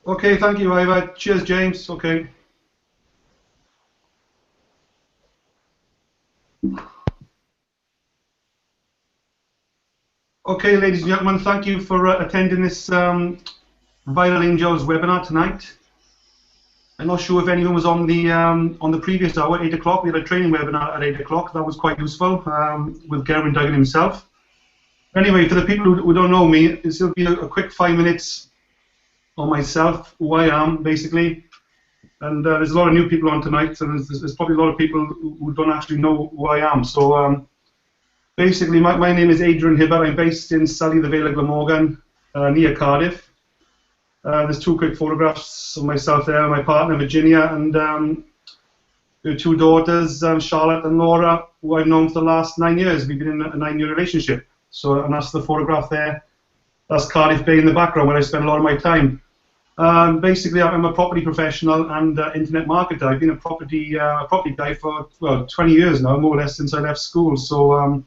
Okay, thank you, Ivor. Cheers, James. Okay. Okay, ladies and gentlemen, thank you for attending this Viral Angels webinar tonight. I'm not sure if anyone was on the previous hour, 8 o'clock. We had a training webinar at 8 o'clock. That was quite useful with Gavin Duggan himself. Anyway, for the people who don't know me, this will be a quick 5 minutes on myself, who I am, basically. And there's a lot of new people on tonight, and there's probably a lot of people who don't actually know who I am. So basically, my name is Adrian Hibbert. I'm based in Surrey, the Vale of Glamorgan, near Cardiff. There's two quick photographs of myself there, my partner Virginia, and her two daughters, Charlotte and Laura, who I've known for the last 9 years. We've been in a 9-year relationship. So, and that's the photograph there. That's Cardiff Bay in the background, where I spend a lot of my time. Basically, I'm a property professional and internet marketer. I've been a property guy for, well, 20 years now, more or less, since I left school. So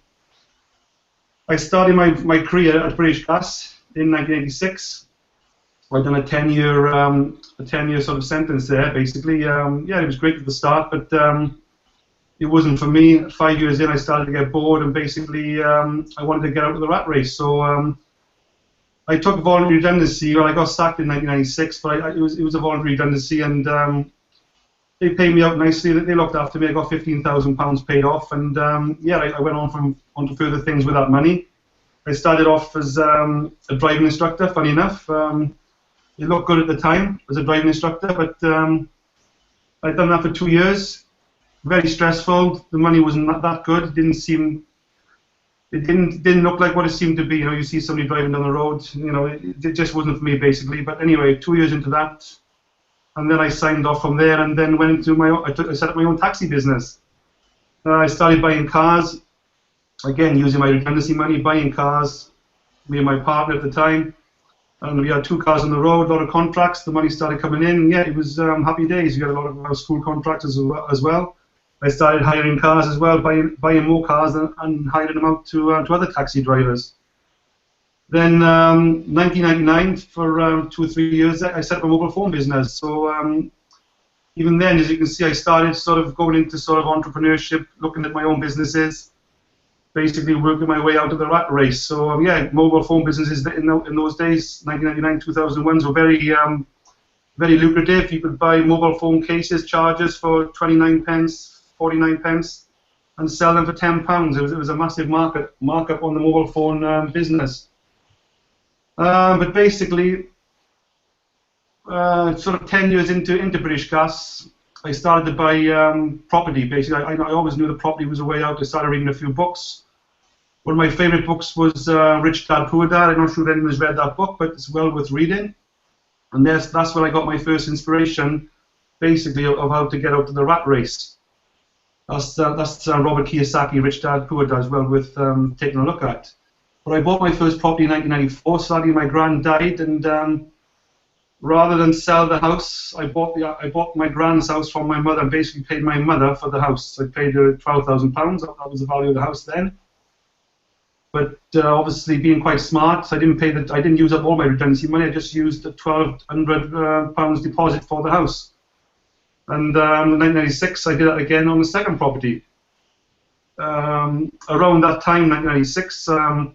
I started my career at British Gas in 1986. I've done a 10-year sort of sentence there, basically. Yeah, it was great at the start, but it wasn't for me. 5 years in, I started to get bored, and basically I wanted to get out of the rat race. So I took voluntary redundancy. Well, I got sacked in 1996, but it was a voluntary redundancy, and they paid me out nicely. They looked after me. I got £15,000 paid off, and yeah, I went on to further things with that money. I started off as a driving instructor. Funny enough, it looked good at the time as a driving instructor, but I'd done that for 2 years. Very stressful. The money wasn't that good. It didn't look like what it seemed to be. You know, you see somebody driving down the road. You know, it just wasn't for me, basically. But anyway, 2 years into that, and then I signed off from there, and then went into I set up my own taxi business. I started buying cars, again using my redundancy money, buying cars. Me and my partner at the time, and we had 2 cars on the road, a lot of contracts. The money started coming in. Yeah, it was happy days. We had a lot of school contracts as well. I started hiring cars as well, buying more cars and hiring them out to other taxi drivers. Then 1999, for 2 or 3 years, I set up a mobile phone business. So even then, as you can see, I started sort of going into sort of entrepreneurship, looking at my own businesses, basically working my way out of the rat race. So yeah, mobile phone businesses in those days, 1999, 2001, were very lucrative. You could buy mobile phone cases, chargers for 29 pence. 49 pence, and sell them for £10. It was a massive markup on the mobile phone business. But basically, sort of 10 years into British Gas, I started to buy property. Basically, I always knew that property was a way out. I started reading a few books. One of my favourite books was Rich Dad Poor Dad. I'm not sure if anyone's read that book, but it's well worth reading. And that's where I got my first inspiration, basically, of how to get out of the rat race. That's Robert Kiyosaki, Rich Dad Poor Dad, as well worth taking a look at. But I bought my first property in 1994. Sadly, my gran died, and rather than sell the house, I bought my gran's house from my mother, and basically paid my mother for the house. I paid her £12,000. That was the value of the house then. But obviously, being quite smart, I didn't use up all my redundancy money. I just used the £1,200 deposit for the house. And in 1996, I did that again on the second property. Around that time, 1996, I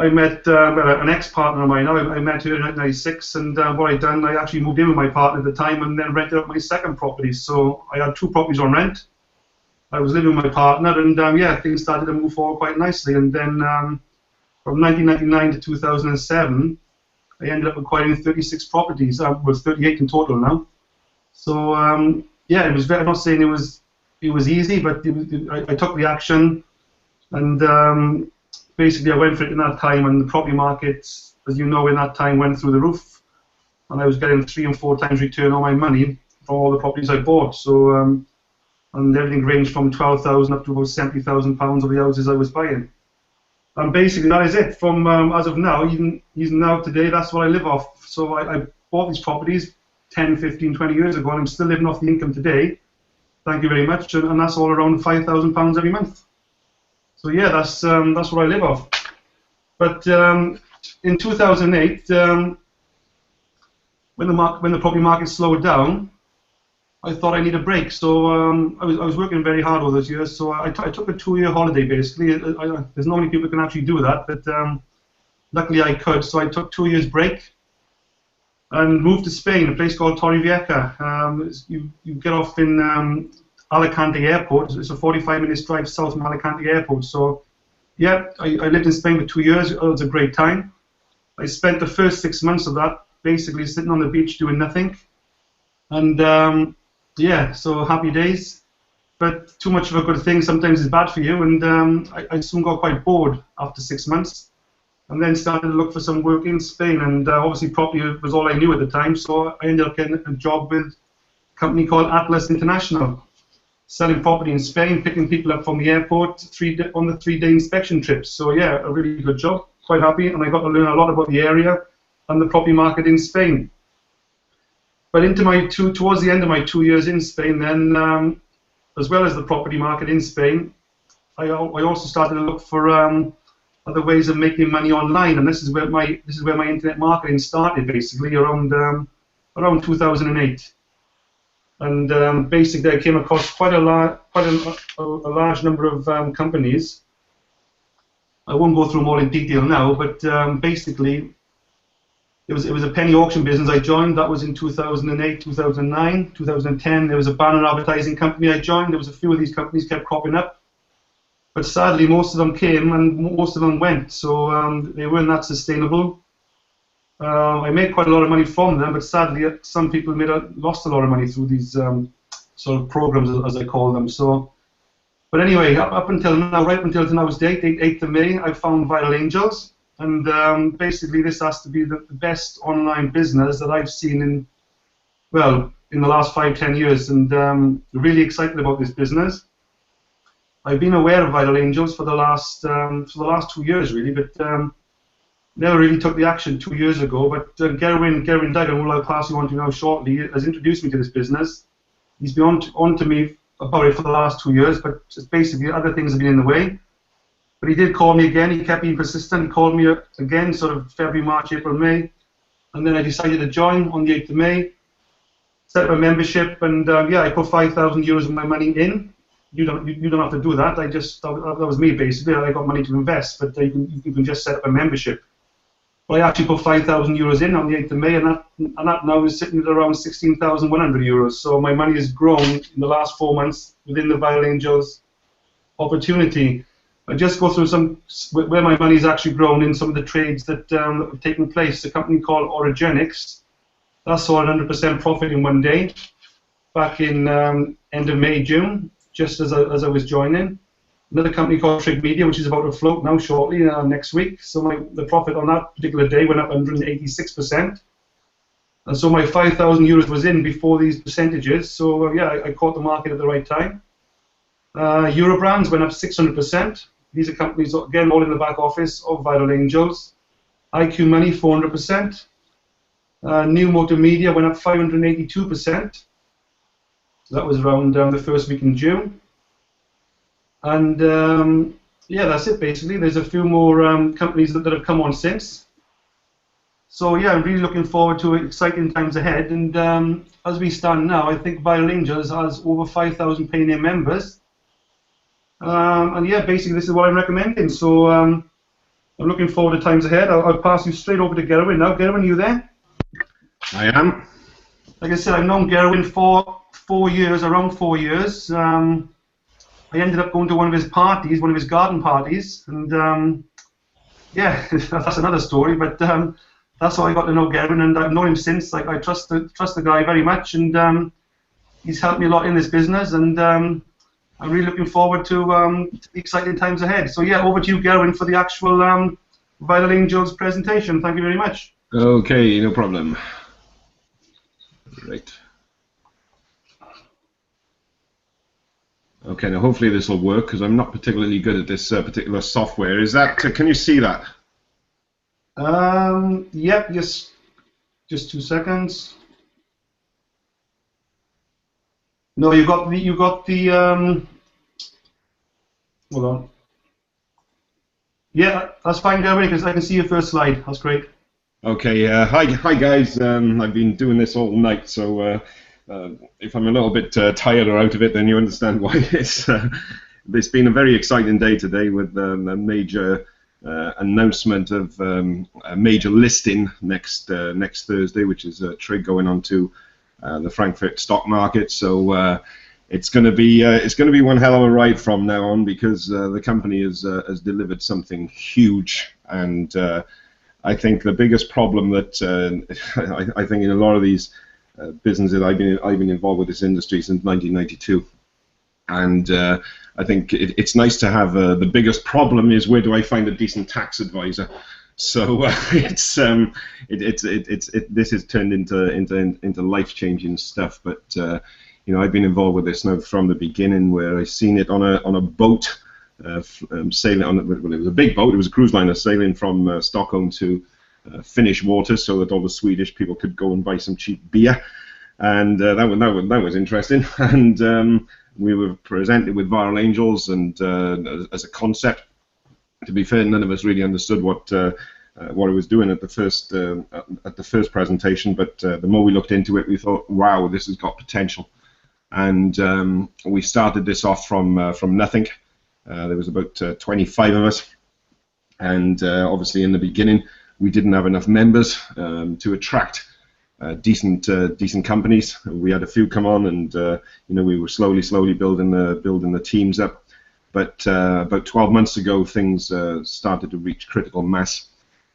met an ex-partner of mine. I met her in 1996, and what I'd done, I actually moved in with my partner at the time and then rented out my second property. So I had 2 properties on rent. I was living with my partner, and yeah, things started to move forward quite nicely. And then from 1999 to 2007, I ended up acquiring 36 properties. Well, 38 in total now. So yeah, it was. I'm not saying it was easy, but I took the action, and basically I went for it in that time. And the property market, as you know, in that time went through the roof, and I was getting 3 and 4 times return on my money from all the properties I bought. So and everything ranged from 12,000 up to about 70,000 pounds of the houses I was buying. And basically that is it. From as of now, even now today, that's what I live off. So I bought these properties 10, 15, 20 years ago, and I'm still living off the income today. Thank you very much, and that's all around £5,000 every month. So yeah, that's what I live off. But in 2008, when the property market slowed down, I thought I need a break. So I was working very hard all those years. So I took a 2-year holiday basically. There's not many people who can actually do that, but luckily I could. So I took 2 years break and moved to Spain, a place called Torrevieja. You get off in Alicante Airport. It's a 45-minute drive south from Alicante Airport. So yeah, I lived in Spain for 2 years. It was a great time. I spent the first 6 months of that basically sitting on the beach doing nothing. And yeah, so happy days. But too much of a good thing sometimes is bad for you. And I soon got quite bored after 6 months. And then started to look for some work in Spain. And obviously property was all I knew at the time. So I ended up getting a job with a company called Atlas International, selling property in Spain, picking people up from the airport on the 3-day inspection trips. So yeah, a really good job. Quite happy, and I got to learn a lot about the area and the property market in Spain. But towards the end of my 2 years in Spain, then as well as the property market in Spain, I also started to look for other ways of making money online, and this is where my internet marketing started basically around 2008. And basically, I came across quite a large number of companies. I won't go through them all in detail now, but basically, it was a penny auction business I joined. That was in 2008, 2009, 2010. There was a banner advertising company I joined. There was a few of these companies kept cropping up, but sadly, most of them came and most of them went. So they weren't that sustainable. I made quite a lot of money from them, but sadly, some people lost a lot of money through these sort of programs, as I call them. So, but anyway, up until now, right until today's date, 8th of May, I found Viral Angels, and basically, this has to be the best online business that I've seen in the last 5-10 years, and really excited about this business. I've been aware of Viral Angels for the last 2 years, really, but never really took the action 2 years ago. But Gerwin Duggan, who I'll pass you on to now shortly, has introduced me to this business. He's been on to me about it for the last 2 years, but just basically other things have been in the way. But he did call me again. He kept being persistent. He called me again, sort of February, March, April, May, and then I decided to join on the 8th of May. Set up a membership, and yeah, I put 5,000 euros of my money in. You don't have to do that. That was me basically. I got money to invest, but you can just set up a membership. Well, I actually put 5,000 euros in on the 8th of May, and that now is sitting at around 16,100 euros. So my money has grown in the last 4 months within the Viral Angels opportunity. I just go through where my money's actually grown in some of the trades that have taken place. A company called Origenics, that saw 100% profit in one day, back in end of May, June, just as I was joining. Another company called Trig Media, which is about to float now shortly, next week. So the profit on that particular day went up 186%. And so my 5,000 euros was in before these percentages. So yeah, I caught the market at the right time. Eurobrands went up 600%. These are companies, again, all in the back office of Viral Angels. IQ Money, 400%. New Motor Media went up 582%. That was around the first week in June. And yeah, that's it basically. There's a few more companies that have come on since. So yeah, I'm really looking forward to exciting times ahead. And as we stand now, I think Viral Angels has over 5,000 paying members. And yeah, basically this is what I'm recommending. So I'm looking forward to times ahead. I'll pass you straight over to Gerwin now. Gerwin, are you there? I am. Like I said, I've known Gerwin for 4 years, around 4 years. I ended up going to one of his parties, one of his garden parties, and yeah, that's another story. But that's how I got to know Gerwin, and I've known him since. Like, I trust the guy very much, and he's helped me a lot in this business, and I'm really looking forward to the exciting times ahead. So yeah, over to you, Gerwin, for the actual Viral Angels presentation. Thank you very much. Okay, no problem. Right. Okay, now hopefully this will work, because I'm not particularly good at this particular software. Is that? Can you see that? Yep. Just 2 seconds. No, you got the. Hold on. Yeah, that's fine, Gerwin, because I can see your first slide. That's great. Okay, hi guys. I've been doing this all night, so if I'm a little bit tired or out of it, then you understand why. It's been a very exciting day today with a major announcement of a major listing next Thursday, which is a trade going on to the Frankfurt stock market. So it's going to be one hell of a ride from now on because the company has delivered something huge and. I think the biggest problem that I think in a lot of these businesses I've been involved with this industry since 1992, and I think it's nice to have the biggest problem is where do I find a decent tax advisor. So this has turned into life-changing stuff. But I've been involved with this now from the beginning, where I seen it on a boat. Sailing on well, it was a big boat. It was a cruise liner sailing from Stockholm to Finnish waters, so that all the Swedish people could go and buy some cheap beer, and that was interesting. And we were presented with Viral Angels, and as a concept. To be fair, none of us really understood what it was doing at the first presentation, but the more we looked into it, we thought, wow, this has got potential. And we started this off from nothing. There was about 25 of us, and obviously in the beginning we didn't have enough members to attract decent companies. We had a few come on, and we were slowly building the teams up. But about 12 months ago, things started to reach critical mass,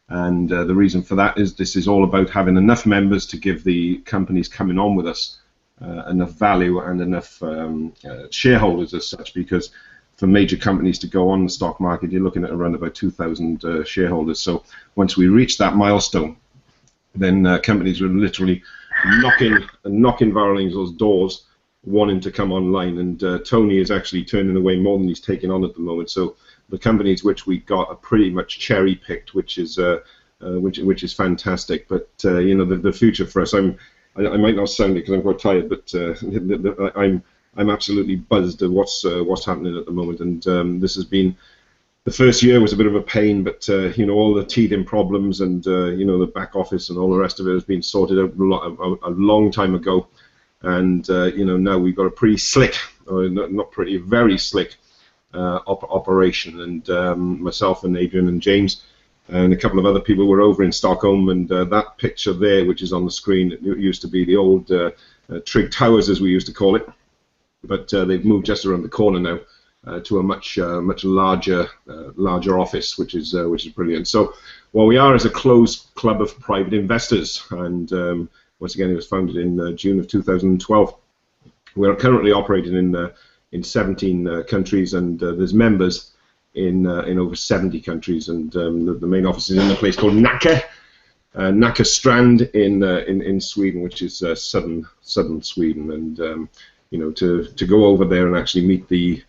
and the reason for that is this is all about having enough members to give the companies coming on with us enough value and enough shareholders as such, because for major companies to go on the stock market, you're looking at around about 2,000 shareholders. So once we reach that milestone, then companies were literally knocking Viral Angels' doors, wanting to come online. And Tony is actually turning away more than he's taking on at the moment. So the companies which we got are pretty much cherry picked, which is fantastic. But the future for us, I might not sound it because I'm quite tired, but I'm absolutely buzzed at what's happening at the moment. And this has been, the first year was a bit of a pain, but all the teething problems and the back office and all the rest of it has been sorted out a long time ago. And now we've got a pretty slick, or not pretty, very slick operation. And myself and Adrian and James and a couple of other people were over in Stockholm, and that picture there, which is on the screen, it used to be the old Trig Towers, as we used to call it. But they've moved just around the corner now to a much larger office, which is brilliant. So what we are is a closed club of private investors, and once again, it was founded in June of 2012. We're currently operating in 17 countries, and there's members in over 70 countries. And the main office is in a place called Nacka Strand in Sweden, which is southern Sweden. And to go over there and actually meet the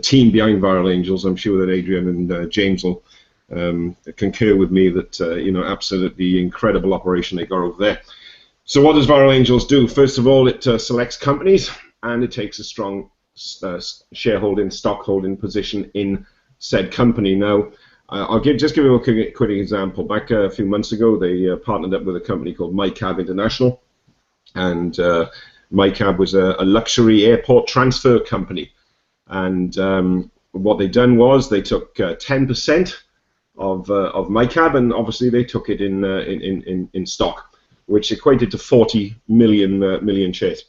team behind Viral Angels, I'm sure that Adrian and James will concur with me that absolutely incredible operation they got over there. So what does Viral Angels do? First of all, it selects companies, and it takes a strong shareholding, stockholding position in said company. Now, I'll just give you a quick example. Back a few months ago, they partnered up with a company called MyCab International, and MyCab was a luxury airport transfer company. And what they done was they took 10% of MyCab, and obviously they took it in stock, which equated to 40 million shares.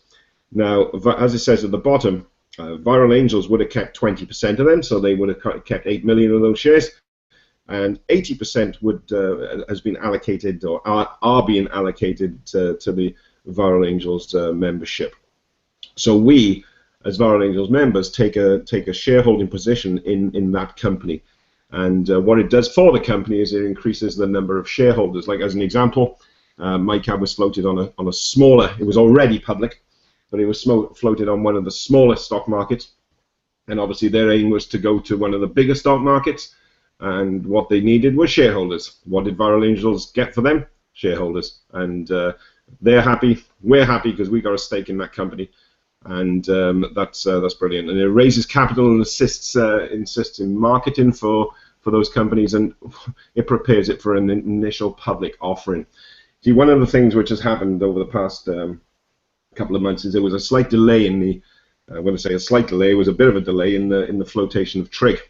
Now, as it says at the bottom, Viral Angels would have kept 20% of them, so they would have kept 8 million of those shares, and 80% has been allocated, or are being allocated to the Viral Angels membership. So we, as Viral Angels members, take a shareholding position in that company. And what it does for the company is it increases the number of shareholders. Like, as an example, MyCab was floated on a smaller, it was already public, but it was floated on one of the smaller stock markets, and obviously their aim was to go to one of the bigger stock markets, and what they needed was shareholders. What did Viral Angels get for them? Shareholders. And they're happy, we're happy, because we got a stake in that company, and that's brilliant. And it raises capital and assists in marketing for for those companies, and it prepares it for an initial public offering. See, one of the things which has happened over the past couple of months is there was a slight delay in the, when I say a slight delay, it was a bit of a delay in the flotation of Trig,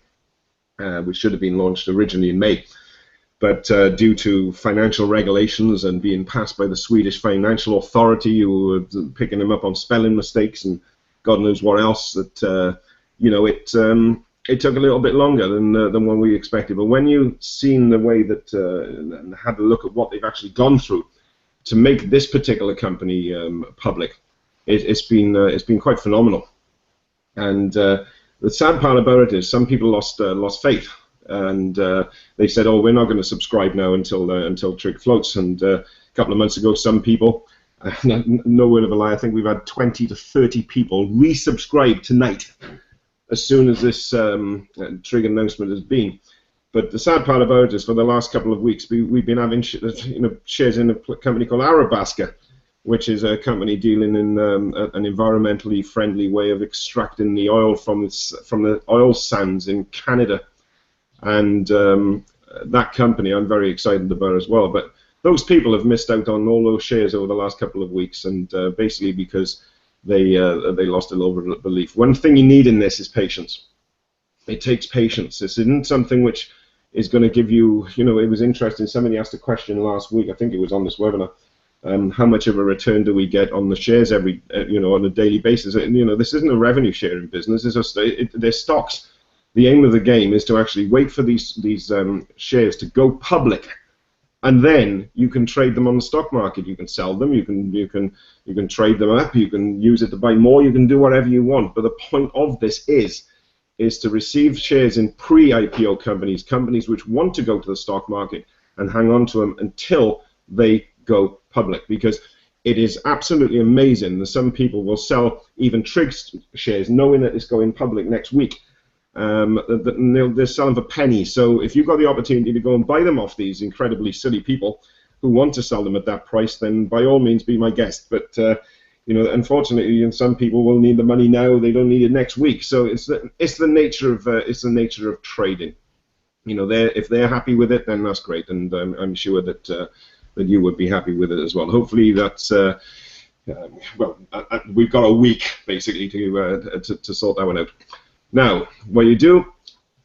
which should have been launched originally in May. But due to financial regulations and being passed by the Swedish Financial Authority, who were picking them up on spelling mistakes and God knows what else, that you know, it took a little bit longer than what we expected. But when you've seen the way that and had a look at what they've actually gone through to make this particular company public, it's been quite phenomenal. And the sad part about it is some people lost faith. And they said, "Oh, we're not going to subscribe now until Trig floats." And a couple of months ago, some people, no word of a lie, I think we've had 20 to 30 people resubscribe tonight, as soon as this Trig announcement has been. But the sad part about it is, for the last couple of weeks, we've been having shares in a company called Arabasca, which is a company dealing in an environmentally friendly way of extracting the oil from the oil sands in Canada. And that company I'm very excited about as well. But those people have missed out on all those shares over the last couple of weeks, and basically because they lost a little bit of belief. One thing you need in this is patience. It takes patience. This isn't something which is going to give you, you know, it was interesting. Somebody asked a question last week, I think it was on this webinar, how much of a return do we get on the shares every, on a daily basis? And, you know, this isn't a revenue sharing business. It's just, they're stocks. The aim of the game is to actually wait for these shares to go public, and then you can trade them on the stock market. You can sell them. You can trade them up. You can use it to buy more. You can do whatever you want. But the point of this is to receive shares in pre-IPO companies which want to go to the stock market, and hang on to them until they go public. Because it is absolutely amazing that some people will sell even Trig shares knowing that it's going public next week. They're selling for pennies. So if you've got the opportunity to go and buy them off these incredibly silly people who want to sell them at that price, then by all means be my guest. But unfortunately, some people will need the money now. They don't need it next week. So it's the nature of trading. You know, if they're happy with it, then that's great, and I'm sure that you would be happy with it as well. Hopefully, that's we've got a week basically to sort that one out. Now, what you do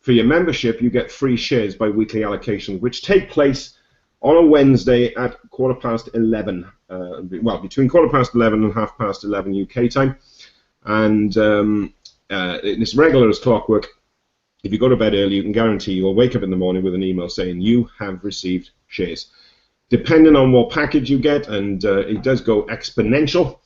for your membership, you get free shares by weekly allocations, which take place on a Wednesday at 11:15. Between 11:15 and 11:30 UK time. And it's regular as clockwork. If you go to bed early, you can guarantee you'll wake up in the morning with an email saying you have received shares. Depending on what package you get, and it does go exponential.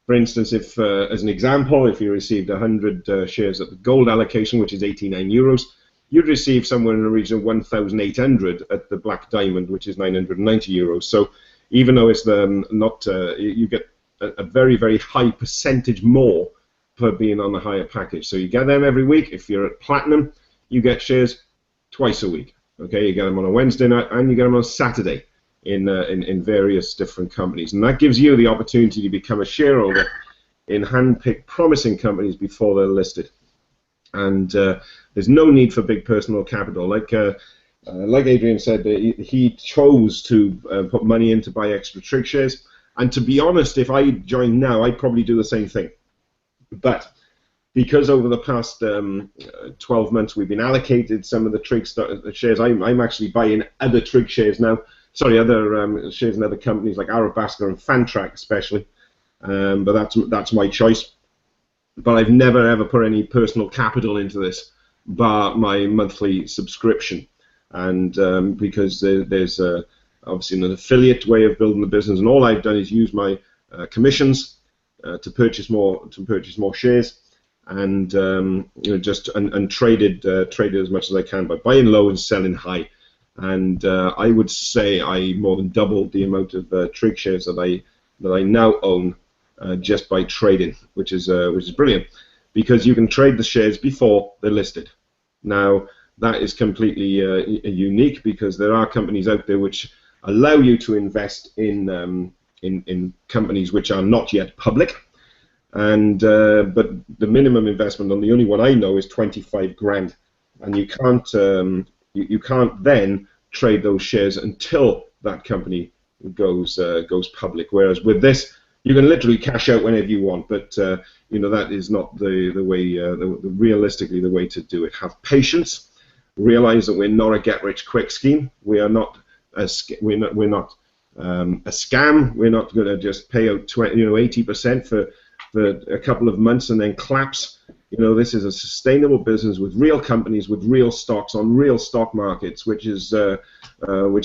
For instance, if, as an example, if you received 100 shares at the gold allocation, which is 89 euros, you'd receive somewhere in the region of 1,800 at the black diamond, which is 990 euros. So even though it's you get a very, very high percentage more per being on the higher package. So you get them every week. If you're at platinum, you get shares twice a week. Okay, you get them on a Wednesday night and you get them on a Saturday. In various different companies, and that gives you the opportunity to become a shareholder in hand-picked promising companies before they're listed. And there's no need for big personal capital. Like Adrian said, he chose to put money in to buy extra Trig shares. And to be honest, if I joined now, I'd probably do the same thing. But because over the past 12 months we've been allocated some of the Trig shares, I'm actually buying other Trig shares now. Sorry, other shares in other companies like Arabasca and Fantrack especially, but that's my choice. But I've never ever put any personal capital into this, bar my monthly subscription, and because there's obviously an affiliate way of building the business, and all I've done is use my commissions to purchase more shares, and traded as much as I can by buying low and selling high. And I would say I more than doubled the amount of Trig shares that I now own just by trading, which is brilliant, because you can trade the shares before they're listed. Now that is completely unique, because there are companies out there which allow you to invest in companies which are not yet public, and but the minimum investment on the only one I know is 25 grand, and you can't You can't then trade those shares until that company goes public. Whereas with this, you can literally cash out whenever you want. But you know, that is not the way. Realistically, the way to do it. Have patience. Realize that we're not a get-rich-quick scheme. We are not a we're not a scam. We're not going to just pay out 80% for a couple of months and then collapse. You know, this is a sustainable business with real companies, with real stocks on real stock markets, which is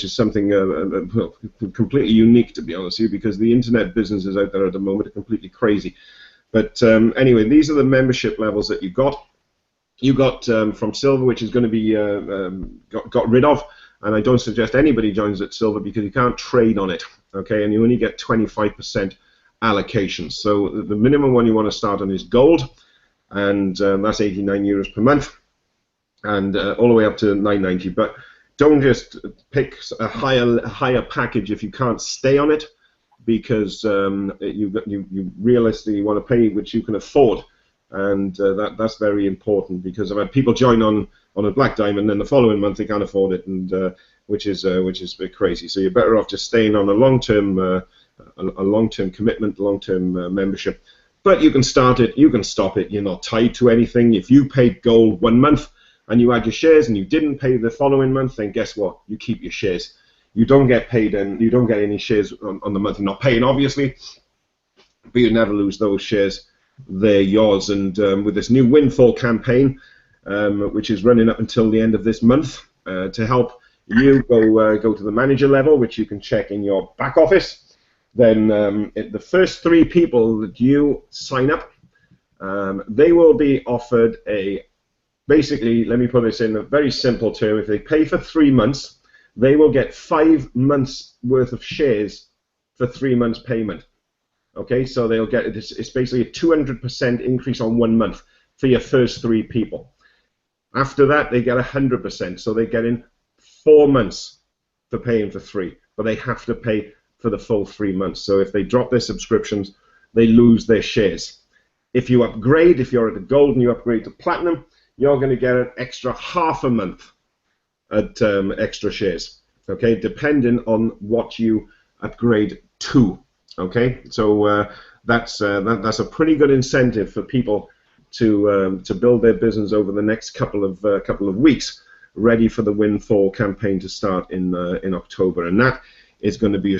something completely unique, to be honest with you, because the internet businesses out there at the moment are completely crazy. But anyway, these are the membership levels that you got. You got from Silver, which is going to be got rid of, and I don't suggest anybody joins at Silver because you can't trade on it, okay? And you only get 25% allocation. So the minimum one you want to start on is Gold, and that's €89 per month, and all the way up to $9.90. But don't just pick a higher package if you can't stay on it, because you realistically want to pay which you can afford. And that's very important, because I've had people join on a Black Diamond, and then the following month they can't afford it, and which is a bit crazy. So you're better off just staying on a long-term commitment, long-term membership. But you can start it, you can stop it. You're not tied to anything. If you paid Gold 1 month and you had your shares and you didn't pay the following month, then guess what? You keep your shares. You don't get paid, and you don't get any shares on the month you're not paying, obviously, but you never lose those shares. They're yours. And with this new windfall campaign, which is running up until the end of this month, to help you go to the manager level, which you can check in your back office, then the first 3 people that you sign up, they will be offered basically, let me put this in a very simple term. If they pay for 3 months, they will get 5 months worth of shares for 3 months payment. Okay, so they'll get it's basically a 200% increase on 1 month for your first 3 people. After that, they get 100%, so they get in 4 months for paying for 3, but they have to pay for the full 3 months. So if they drop their subscriptions, they lose their shares. If you upgrade, if you're at the Gold and you upgrade to Platinum, you're going to get an extra half a month at extra shares. Okay, depending on what you upgrade to. Okay, so that's a pretty good incentive for people to build their business over the next couple of weeks, ready for the windfall campaign to start in October. And that is going to be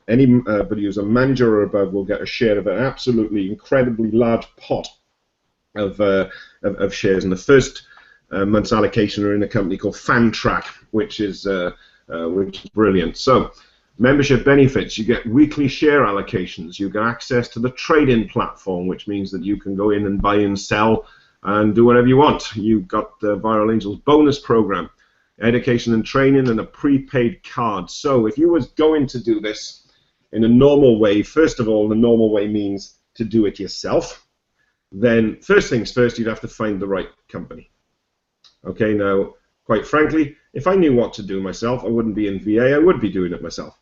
anybody who's a manager or above will get a share of an absolutely incredibly large pot of shares. And the first month's allocation are in a company called FanTrack, which is brilliant. So, membership benefits: you get weekly share allocations, you get access to the trade-in platform, which means that you can go in and buy and sell and do whatever you want. You've got the Viral Angels bonus program, education and training, and a prepaid card. So if you was going to do this in a normal way, first of all, the normal way means to do it yourself. Then first things first, you'd have to find the right company. Okay, now, quite frankly, if I knew what to do myself, I wouldn't be in VA, I would be doing it myself.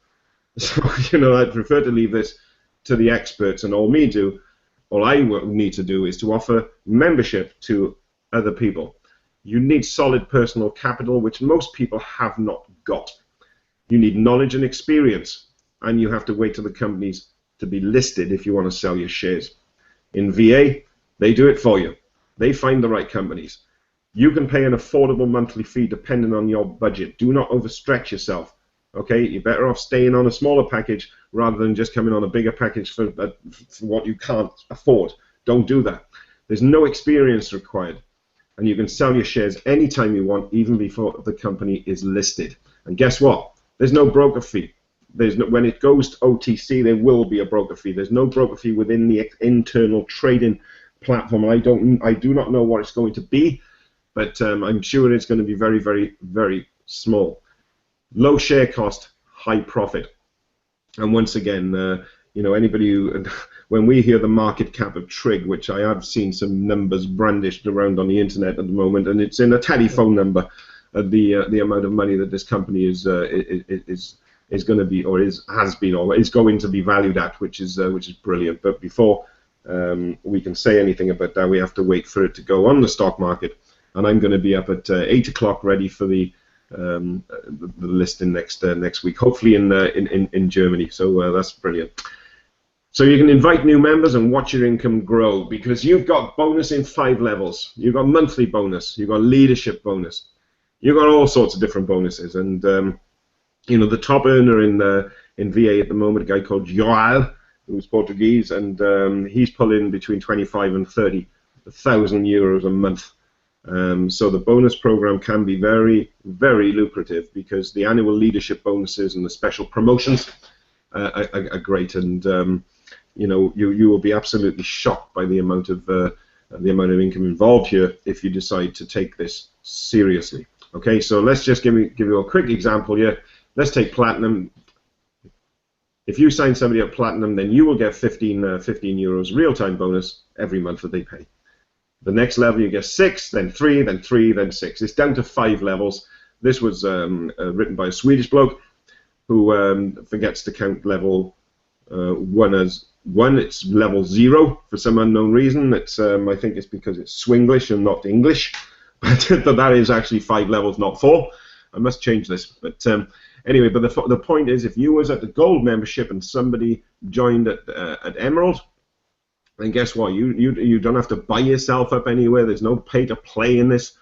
So, you know, I'd prefer to leave this to the experts, and all I need to do is to offer membership to other people. You need solid personal capital, which most people have not got. You need knowledge and experience, and you have to wait till the companies to be listed if you want to sell your shares. In VA, they do it for you. They find the right companies. You can pay an affordable monthly fee depending on your budget. Do not overstretch yourself. Okay, you're better off staying on a smaller package rather than just coming on a bigger package for what you can't afford. Don't do that. There's no experience required, and you can sell your shares anytime you want, even before the company is listed. And guess what? There's no broker fee. When it goes to OTC, there will be a broker fee. There's no broker fee within the internal trading platform. I do not know what it's going to be, but I'm sure it's going to be very, very, very small. Low share cost, high profit. And once again, you know, anybody who, when we hear the market cap of Trig, which I have seen some numbers brandished around on the internet at the moment, and it's in a telephone number, the amount of money that this company is going to be, or has been, or is going to be valued at, which is brilliant. But before we can say anything about that, we have to wait for it to go on the stock market. and I'm going to be up at 8 o'clock ready for the listing next week, hopefully in Germany. So that's brilliant. So you can invite new members and watch your income grow, because you've got bonus in 5 levels. You've got monthly bonus, you've got leadership bonus, you've got all sorts of different bonuses. And you know, the top earner in VA at the moment, a guy called Joao, who's Portuguese, and he's pulling between 25 and 30,000 euros a month. So the bonus program can be very, very lucrative, because the annual leadership bonuses and the special promotions are great. And you know, you will be absolutely shocked by the amount of income involved here if you decide to take this seriously. Okay, so let's just give you a quick example here. Let's take platinum. If you sign somebody up platinum, then you will get 15 euros real-time bonus every month that they pay. The next level you get 6, then 3, then 3, then 6. It's down to 5 levels. This was written by a Swedish bloke who forgets to count level 1 as 1. It's level 0 for some unknown reason. It's I think it's because it's Swinglish and not English, but that is actually 5 levels, not 4. I must change this. But anyway, but the point is, if you was at the gold membership and somebody joined at Emerald, then guess what? You don't have to buy yourself up anywhere. There's no pay to play in this.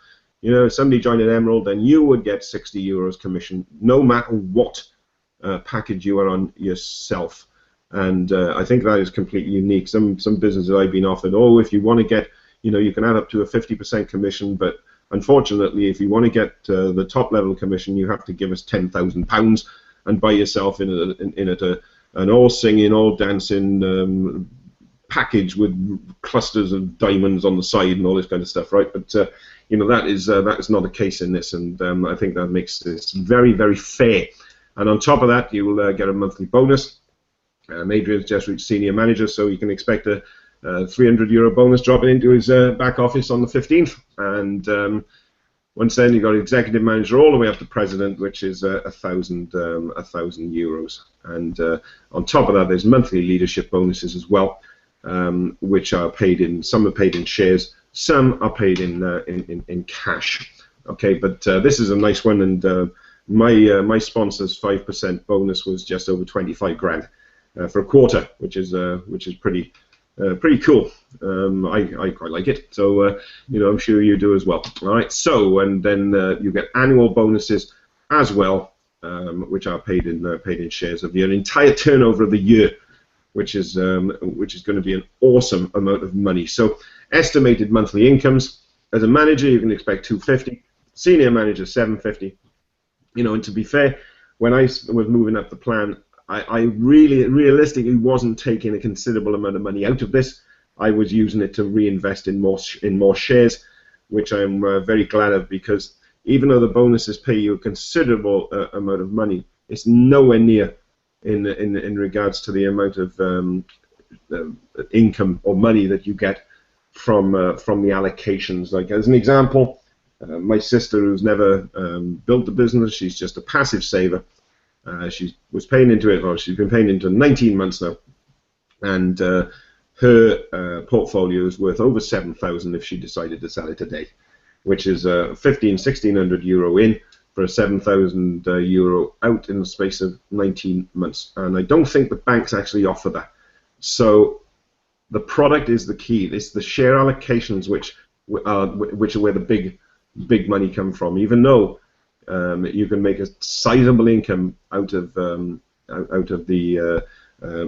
You know, if somebody joined at Emerald, then you would get 60 euros commission, no matter what package you are on yourself. And I think that is completely unique. Some businesses I've been offered, oh, if you want to get, you know, you can add up to a 50% commission, but unfortunately, if you want to get the top level commission, you have to give us £10,000 and buy yourself an all singing, all dancing package with clusters of diamonds on the side and all this kind of stuff, right? But you know, that is not the case in this, and I think that makes this very, very fair. And on top of that, you will get a monthly bonus. Adrian's just reached senior manager, so you can expect a €300 bonus dropping into his back office on the 15th. And once then, you've got executive manager all the way up to president, which is €1,000. And on top of that, there's monthly leadership bonuses as well, which are paid in. Some are paid in shares, some are paid in cash. Okay, but this is a nice one, and my sponsor's 5% bonus was just over 25 grand for a quarter, which is pretty cool. I quite like it, so you know, I'm sure you do as well. All right, so and then you get annual bonuses as well, which are paid in shares of your entire turnover of the year, which is going to be an awesome amount of money. So estimated monthly incomes as a manager, you can expect 250, senior manager 750. You know, and to be fair, when I was moving up the plan, I really realistically wasn't taking a considerable amount of money out of this. I was using it to reinvest in more shares, which I'm very glad of, because even though the bonuses pay you a considerable amount of money, it's nowhere near in regards to the amount of income or money that you get from the allocations. Like, as an example, my sister, who's never built the business, she's just a passive saver. She was paying into it, or she's been paying into 19 months now, and her portfolio is worth over 7,000 if she decided to sell it today, which is 1,600 euro in for a 7,000 euro out in the space of 19 months. And I don't think the banks actually offer that. So the product is the key. It's the share allocations which are where the big money come from. Even though you can make a sizable income out of the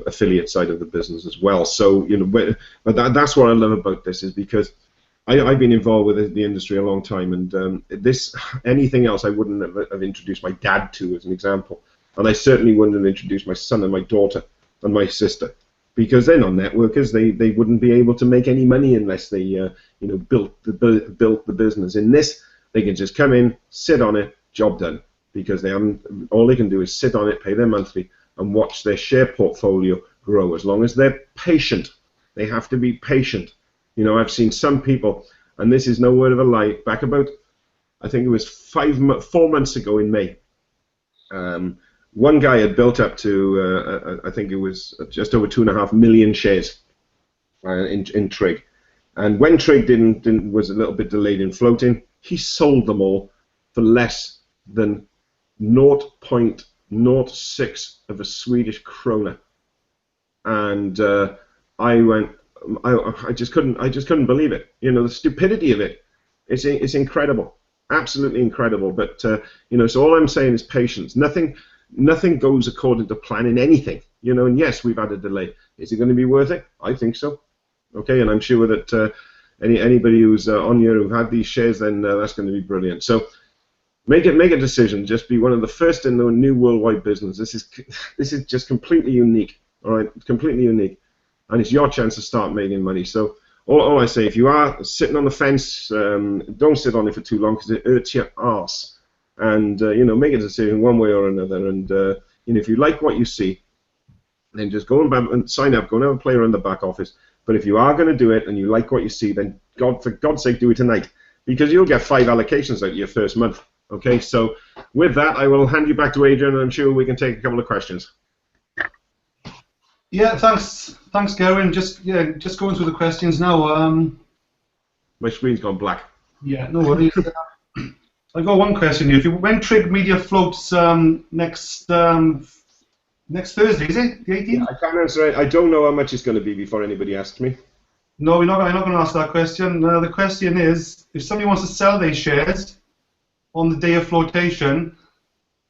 affiliate side of the business as well. So, you know, but that's what I love about this, is because I've been involved with the industry a long time, and anything else I wouldn't have introduced my dad to, as an example, and I certainly wouldn't have introduced my son and my daughter and my sister, because they're not networkers. They wouldn't be able to make any money unless they you know, built the business. In this, they can just come in, sit on it, job done, because all they can do is sit on it, pay their monthly, and watch their share portfolio grow. As long as they're patient, they have to be patient. You know, I've seen some people, and this is no word of a lie, back about, I think it was 4 months ago in May, one guy had built up to, I think it was just over 2.5 million shares in Trig. And when Trig was a little bit delayed in floating, he sold them all for less than 0.06 of a Swedish krona, and I went. I just couldn't believe it. You know, the stupidity of it. It's incredible, absolutely incredible. But you know, so all I'm saying is patience. Nothing goes according to plan in anything. You know, and yes, we've had a delay. Is it going to be worth it? I think so. Okay, and I'm sure that anybody who's on here who've had these shares, then that's going to be brilliant. So make a decision. Just be one of the first in the new worldwide business. This is just completely unique. All right, completely unique, and it's your chance to start making money. So. All I say, if you are sitting on the fence, don't sit on it for too long because it hurts your arse. And you know, make a decision one way or another. And you know, if you like what you see, then just go and sign up. Go and have a play around the back office. But if you are going to do it and you like what you see, then for God's sake, do it tonight, because you'll get 5 allocations out of your first month. Okay. So with that, I will hand you back to Adrian, and I'm sure we can take a couple of questions. Yeah, thanks, Gavin. Just going through the questions now. My screen's gone black. Yeah, no worries. I got one question here. When Trig Media floats next Thursday, is it the 18th? Yeah, I can't answer it. I don't know how much it's going to be before anybody asks me. No, I'm not going to ask that question. The question is, if somebody wants to sell their shares on the day of flotation,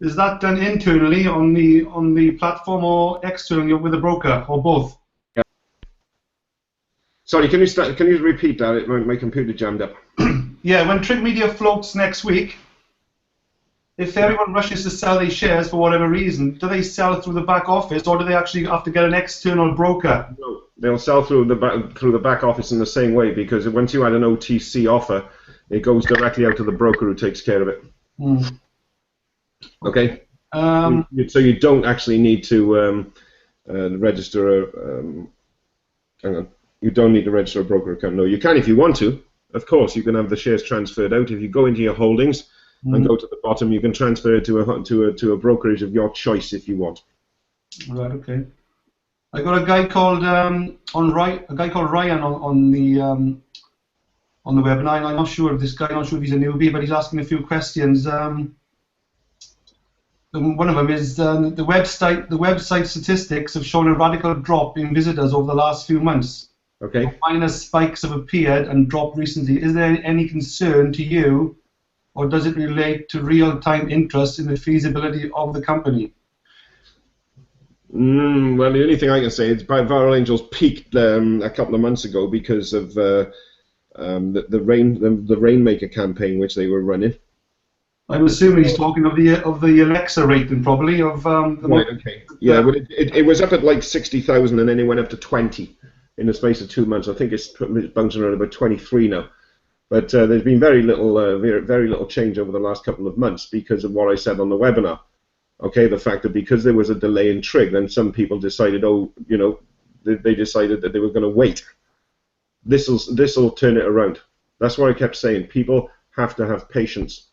is that done internally on the platform or externally with a broker, or both? Yeah. Sorry, can you repeat that? My computer jammed up. Yeah, when Trig Media floats next week, if everyone rushes to sell their shares for whatever reason, do they sell through the back office, or do they actually have to get an external broker? No, they'll sell through the back office in the same way, because once you had an OTC offer, it goes directly out to the broker who takes care of it. Mm. Okay. So you don't actually need to register hang on. You don't need to register a broker account. No, you can if you want to. Of course, you can have the shares transferred out. If you go into your holdings and go to the bottom, you can transfer it to a brokerage of your choice if you want. Right. Okay. I got a guy called Ryan on the webinar. I'm not sure if he's a newbie, but he's asking a few questions. One of them is the website statistics have shown a radical drop in visitors over the last few months. Okay. Minor spikes have appeared and dropped recently. Is there any concern to you, or does it relate to real-time interest in the feasibility of the company? Well, the only thing I can say is Viral Angels peaked a couple of months ago because of the Rainmaker campaign which they were running. I'm assuming he's talking of the Alexa rating, probably of right. Okay. Yeah, but it was up at like 60,000, and then it went up to 20 in the space of 2 months. I think it's bouncing around about 23 now. But there's been very little change over the last couple of months because of what I said on the webinar. Okay, the fact that because there was a delay in Trig, then some people decided, they decided that they were going to wait. This'll turn it around. That's what I kept saying. People have to have patience.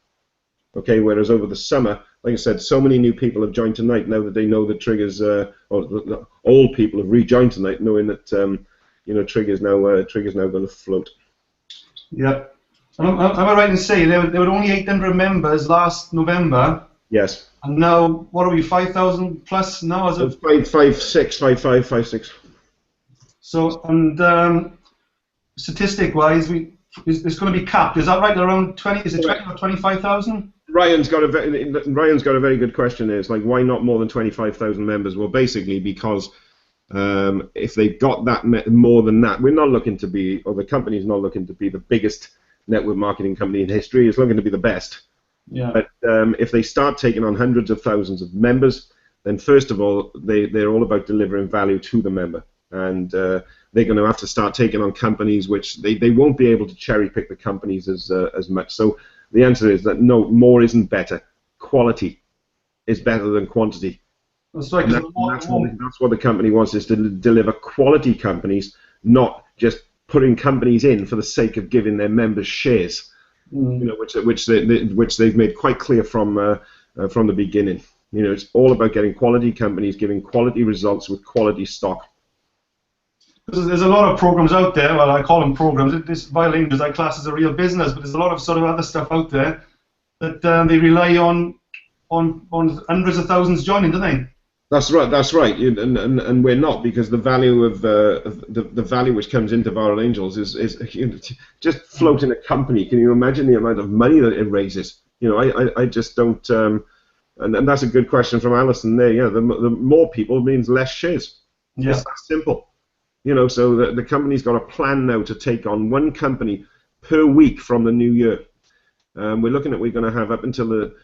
Okay, whereas over the summer, like I said, so many new people have joined tonight now that they know that Trig is, old people have rejoined tonight, knowing that Trig is now going to float. Yeah. Am I right in saying there were only 800 members last November? Yes. And now, what are we, 5,000 plus now? As of 5,6. So, and statistic-wise, it's going to be capped. Is that right? Around 20? Is it 20 or 25,000? Ryan's got a very good question. Is like, why not more than 25,000 members? Well, basically because if they've got that more than that, we're not looking to be, or the company's not looking to be the biggest network marketing company in history. It's looking to be the best. Yeah. But if they start taking on hundreds of thousands of members, then first of all, they're all about delivering value to the member, and they're going to have to start taking on companies which they won't be able to cherry pick the companies as much. So the answer is that no, more isn't better. Quality is better than quantity. That's right. That's what the company wants, is to deliver quality companies, not just putting companies in for the sake of giving their members shares. Which they've made quite clear from the beginning. It's all about getting quality companies, giving quality results with quality stock. There's a lot of programs out there. Well, I call them programs. This Vital Angels I class as a real business, but there's a lot of sort of other stuff out there that they rely on hundreds of thousands joining, don't they? That's right. That's right. And we're not, because the value of the value which comes into Viral Angels is just floating a company. Can you imagine the amount of money that it raises? You know, I just don't. And that's a good question from Alison there. Yeah, the more people means less shares. Yeah. It's that simple. You know, so the company's got a plan now to take on one company per week from the new year. We're looking at, we're going to have up until the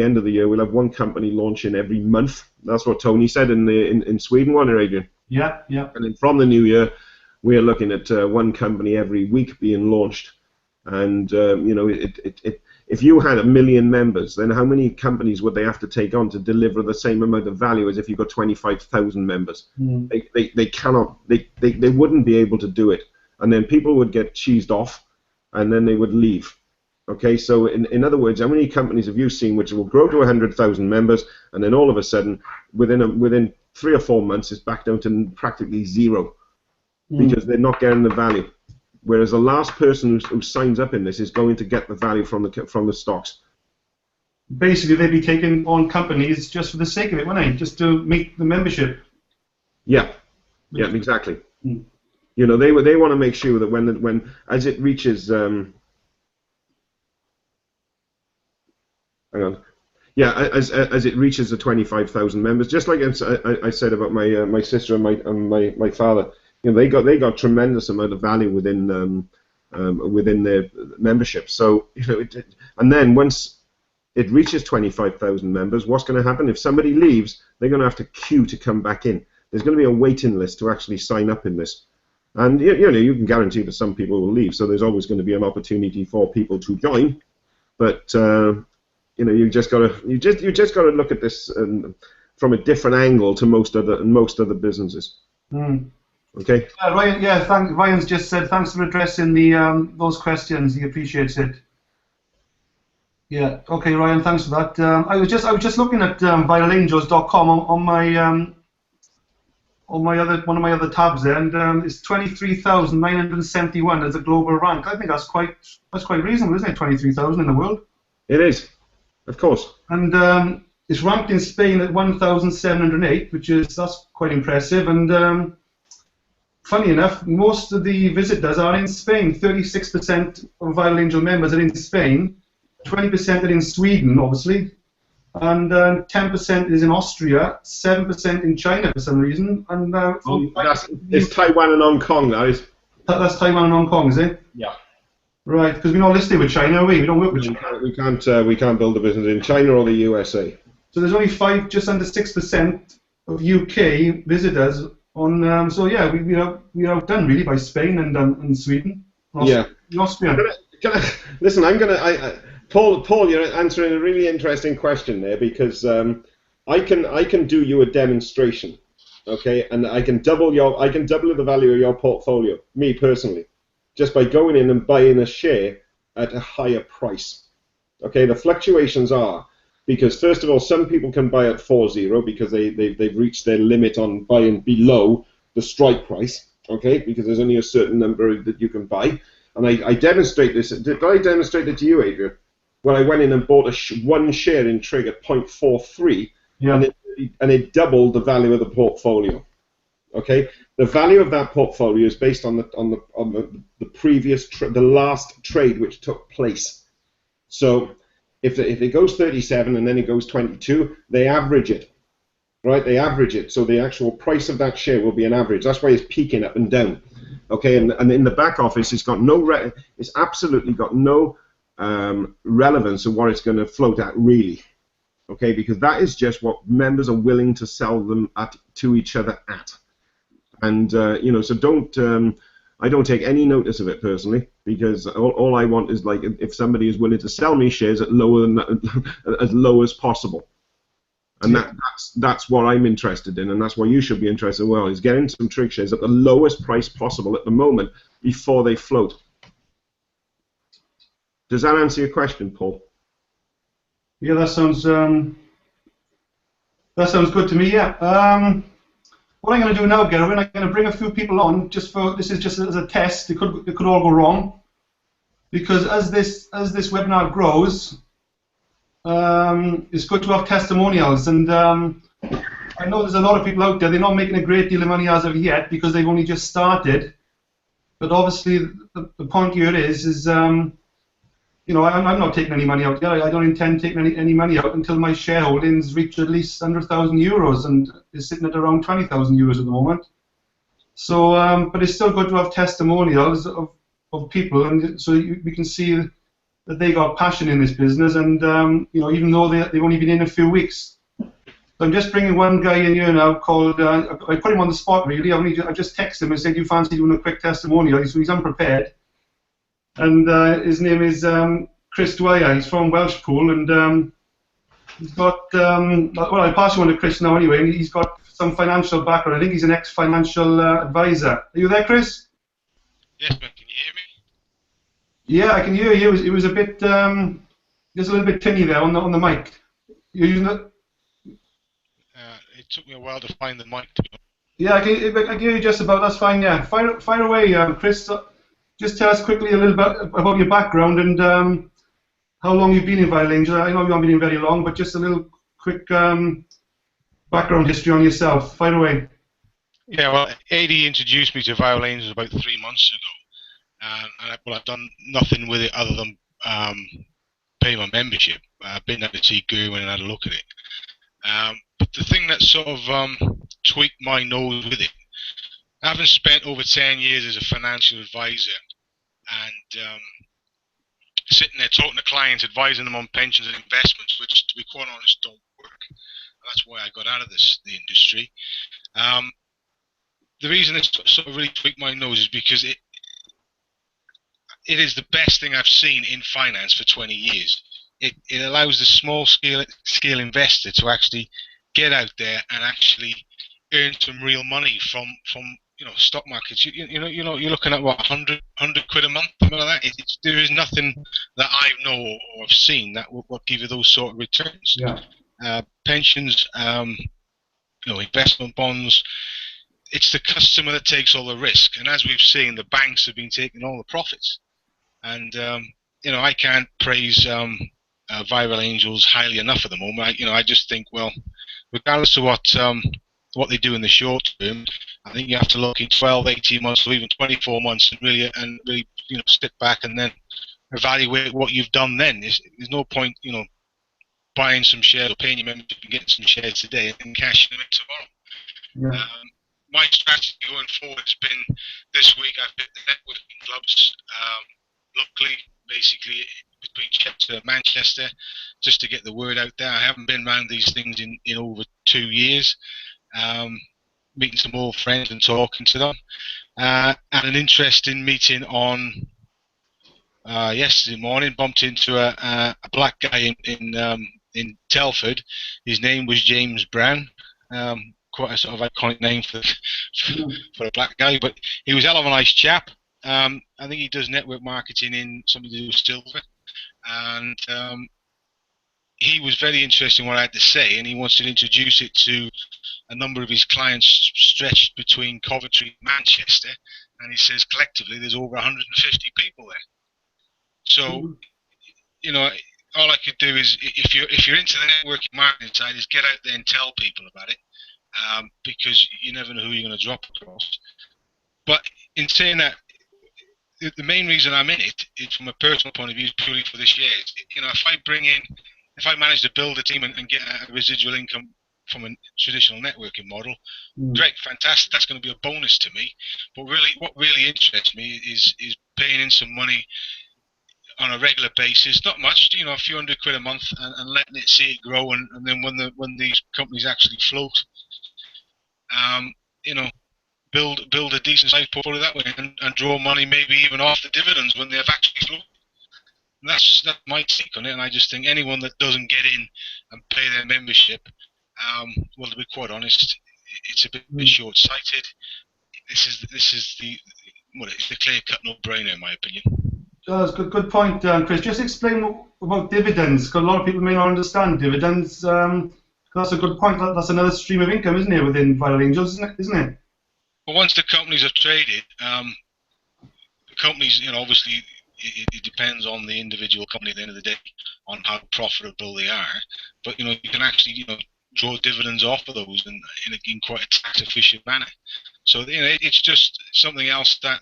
end of the year, we'll have one company launching every month. That's what Tony said in Sweden, wasn't it, Adrian? Yeah, yeah. And then from the new year, we're looking at one company every week being launched. And you know, if you had 1 million members, then how many companies would they have to take on to deliver the same amount of value as if you've got 25,000 members? They cannot. They wouldn't be able to do it. And then people would get cheesed off, and then they would leave. Okay, so in other words, how many companies have you seen which will grow to 100,000 members, and then all of a sudden, within 3 or 4 months, it's back down to practically zero, because they're not getting the value. Whereas the last person who signs up in this is going to get the value from the stocks. Basically, they'd be taking on companies just for the sake of it, wouldn't they? Just to make the membership. Yeah, yeah, exactly. You know, they want to make sure that when as it reaches hang on. Yeah, as it reaches the 25,000 members, just like I said about my sister and my father, you know, they got tremendous amount of value within their membership. So, you know, and then once it reaches 25,000 members, what's going to happen? If somebody leaves, they're going to have to queue to come back in. There's going to be a waiting list to actually sign up in this. And you know, you can guarantee that some people will leave, so there's always going to be an opportunity for people to join. But you know, you just got to look at this from a different angle to most other businesses. Okay. Ryan, yeah, Ryan's just said thanks for addressing the those questions. He appreciates it. Yeah. Okay, Ryan, thanks for that. I was just looking at vitalangels.com on my one of my other tabs there, and it's 23,971 as a global rank. I think that's quite reasonable, isn't it? 23,000 in the world. It is, of course. And it's ranked in Spain at 1,708, that's quite impressive. And funny enough, most of the visitors are in Spain. 36% of Vital Angel members are in Spain, 20% are in Sweden, obviously, and 10% is in Austria, 7% in China for some reason, and it's Taiwan and Hong Kong, that is. That's Taiwan and Hong Kong, is it? Yeah. Right, because we're not listed with China, are we? We don't work with China. We can't build a business in China or the USA. So there's only just under 6% of UK visitors on. So yeah, we're outdone really by Spain and Sweden. Austria. Listen, Paul, you're answering a really interesting question there, because I can do you a demonstration, okay, and I can double the value of your portfolio, me personally, just by going in and buying a share at a higher price. Okay, the fluctuations are because, first of all, some people can buy at 40 because they've reached their limit on buying below the strike price. Okay, because there's only a certain number that you can buy, and I demonstrate this. Did I demonstrate it to you, Adrian? When I went in and bought one share in Trig at 0.43, yeah, and it doubled the value of the portfolio. Okay, the value of that portfolio is based on the previous the last trade which took place. So if it goes 37 and then it goes 22, they average it, right? They average it, so the actual price of that share will be an average. That's why it's peaking up and down. Okay, and in the back office, it's absolutely got no relevance of what it's going to float at, really. Okay, because that is just what members are willing to sell them to each other at. And you know, so I don't take any notice of it personally, because all I want is, like, if somebody is willing to sell me shares at as low as possible, and that's what I'm interested in, and that's what you should be interested in as well, is getting some Trig shares at the lowest price possible at the moment before they float. Does that answer your question, Paul? Yeah, that sounds good to me. Yeah. what I'm going to do now, Gerwin, I'm going to bring a few people on just for this is just as a test. It could all go wrong, because as this webinar grows, it's good to have testimonials. And I know there's a lot of people out there. They're not making a great deal of money as of yet because they've only just started. But obviously, the point here is you know, I'm not taking any money out yet. I don't intend taking any money out until my shareholdings reach at least 100,000 euros, and is sitting at around 20,000 euros at the moment. So, but it's still good to have testimonials of people, and so we can see that they got passion in this business, and you know, even though they've only been in a few weeks. So I'm just bringing one guy in here now called, I put him on the spot really. I just texted him and said, you fancy doing a quick testimonial? So he's unprepared. And his name is Chris Dwyer. He's from Welshpool, and he's got, well, I'll pass you on to Chris now anyway. He's got some financial background. I think he's an ex-financial advisor. Are you there, Chris? Yes, man. Can you hear me? Yeah, I can hear you. It was a bit, just a little bit tinny there on the mic. You're using it? It took me a while to find the mic. Yeah, I can hear you just about. That's fine. Yeah, fire away, Chris. Just tell us quickly a little bit about your background and how long you've been in Viral Angel. I know you haven't been in very long, but just a little quick background history on yourself. Fire away. Yeah, well, AD introduced me to Viral Angels about 3 months ago, and I've done nothing with it other than pay my membership. I've been there to see Gerwin and had a look at it. But the thing that sort of tweaked my nose with it, having spent over 10 years as a financial advisor and sitting there talking to clients, advising them on pensions and investments, which, to be quite honest, don't work. That's why I got out of the industry. The reason it sort of really tweaked my nose is because it is the best thing I've seen in finance for 20 years. It allows the small scale investor to actually get out there and actually earn some real money from you know, stock markets. You know you're looking at what, 100 quid a month, something like that. There is nothing that I know or have seen that will give you those sort of returns. Yeah. Pensions, you know, investment bonds. It's the customer that takes all the risk, and as we've seen, the banks have been taking all the profits. And you know, I can't praise Viral Angels highly enough at the moment. I just think, well, regardless of what they do in the short term, I think you have to look in 12, 18 months, or even 24 months, and really, you know, sit back and then evaluate what you've done. Then there's no point, you know, buying some shares or paying your membership and getting some shares today and cashing them in tomorrow. Yeah. My strategy going forward has been, this week I've hit the networking clubs locally, basically between Chester and Manchester, just to get the word out there. I haven't been around these things in over 2 years. Meeting some old friends and talking to them. And an interesting meeting on yesterday morning, bumped into a black guy in Telford. His name was James Brown. Quite a sort of iconic name for a black guy, but he was a hell of a nice chap. I think he does network marketing in something to do with silver, and he was very interested in what I had to say, and he wants to introduce it to a number of his clients stretched between Coventry and Manchester, and he says collectively there's over 150 people there. So, you know, all I could do is, if you're into the networking marketing side, is get out there and tell people about it, because you never know who you're going to drop across. But in saying that, the main reason I'm in it is from a personal point of view, is purely for the shares. You know, if I manage to build a team and get a residual income from a traditional networking model, great, fantastic. That's going to be a bonus to me. But really, what really interests me is paying in some money on a regular basis, not much, you know, a few hundred quid a month, and letting it see it grow, and then when these companies actually float, you know, build a decent sized portfolio that way, and draw money maybe even off the dividends when they have actually floated. That's my take on it, and I just think anyone that doesn't get in and pay their membership, well, to be quite honest, it's a bit short-sighted. This is the clear-cut no-brainer, in my opinion. That's a good point, Chris. Just explain about dividends, because a lot of people may not understand dividends. That's a good point. That's another stream of income, isn't it, within Viral Angels, isn't it? But once the companies are traded, the companies, obviously it depends on the individual company at the end of the day on how profitable they are. But you can actually draw dividends off of those in quite a tax efficient manner. So it's just something else that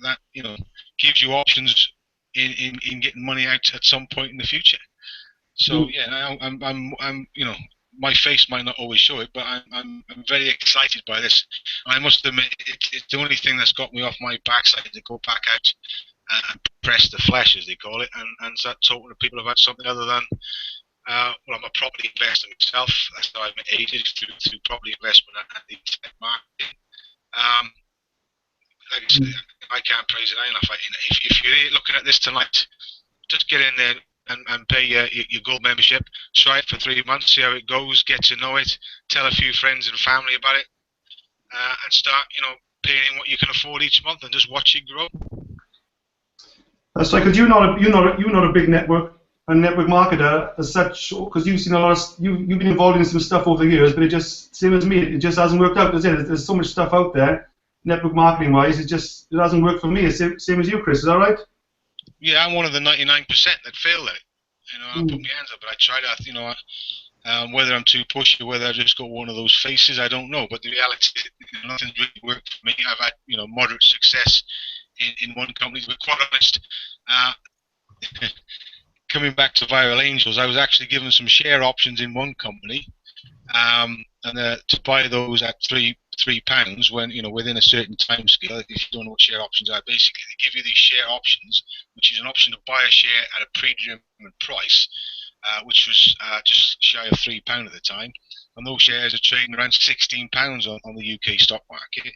gives you options in getting money out at some point in the future. So yeah, I'm my face might not always show it, but I'm very excited by this. And I must admit, it's the only thing that's got me off my backside to go back out and press the flesh, as they call it, and start talking to people about something other than well, I'm a property investor myself. That's how I met aided through property investment and the internet marketing. Like I said, I can't praise it enough. If you're looking at this tonight, just get in there and pay your gold membership. Try it for 3 months, see how it goes, get to know it, tell a few friends and family about it, and start, paying what you can afford each month, and just watch it grow. That's right, because you're not a big network marketer as such, because you've seen a lot of you've been involved in some stuff over the years, but it just same as me, it just hasn't worked out. There's so much stuff out there, network marketing wise, it hasn't worked for me. It's same as you, Chris. Is that right? Yeah, I'm one of the 99% that failed at it. I put my hands up, but I tried to, whether I'm too pushy or whether I just got one of those faces, I don't know. But the reality is, nothing's really worked for me. I've had, moderate success in one company. But quite honest, coming back to Viral Angels, I was actually given some share options in one company, and to buy those at £3 when within a certain time scale. If you don't know what share options are, basically they give you these share options, which is an option to buy a share at a pre-determined price, which was just shy of £3 at the time, and those shares are trading around £16 on the UK stock market.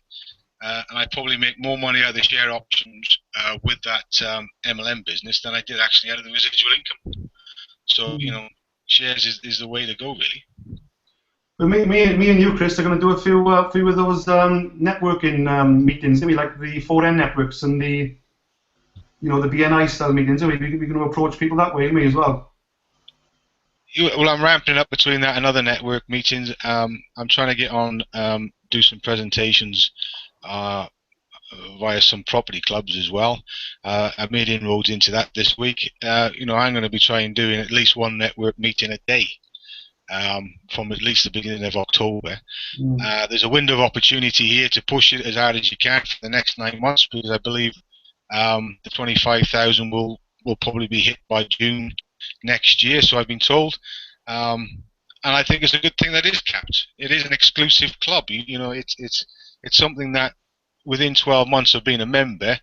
And I probably make more money out of the share options with that MLM business than I did actually out of the residual income. So shares is the way to go, really. Well, me and you, Chris, are going to do a few of those networking meetings, maybe like the 4N networks and the the BNI style meetings. We're going to approach people that way, me as well. Well, I'm ramping up between that and other network meetings. I'm trying to get on, do some presentations via some property clubs as well. I've made inroads into that this week. I'm going to be trying doing at least one network meeting a day. From at least the beginning of October. There's a window of opportunity here to push it as hard as you can for the next 9 months, because I believe the 25,000 will probably be hit by June next year, so I've been told. And I think it's a good thing that it is capped. It is an exclusive club. It's something that within 12 months of being a member,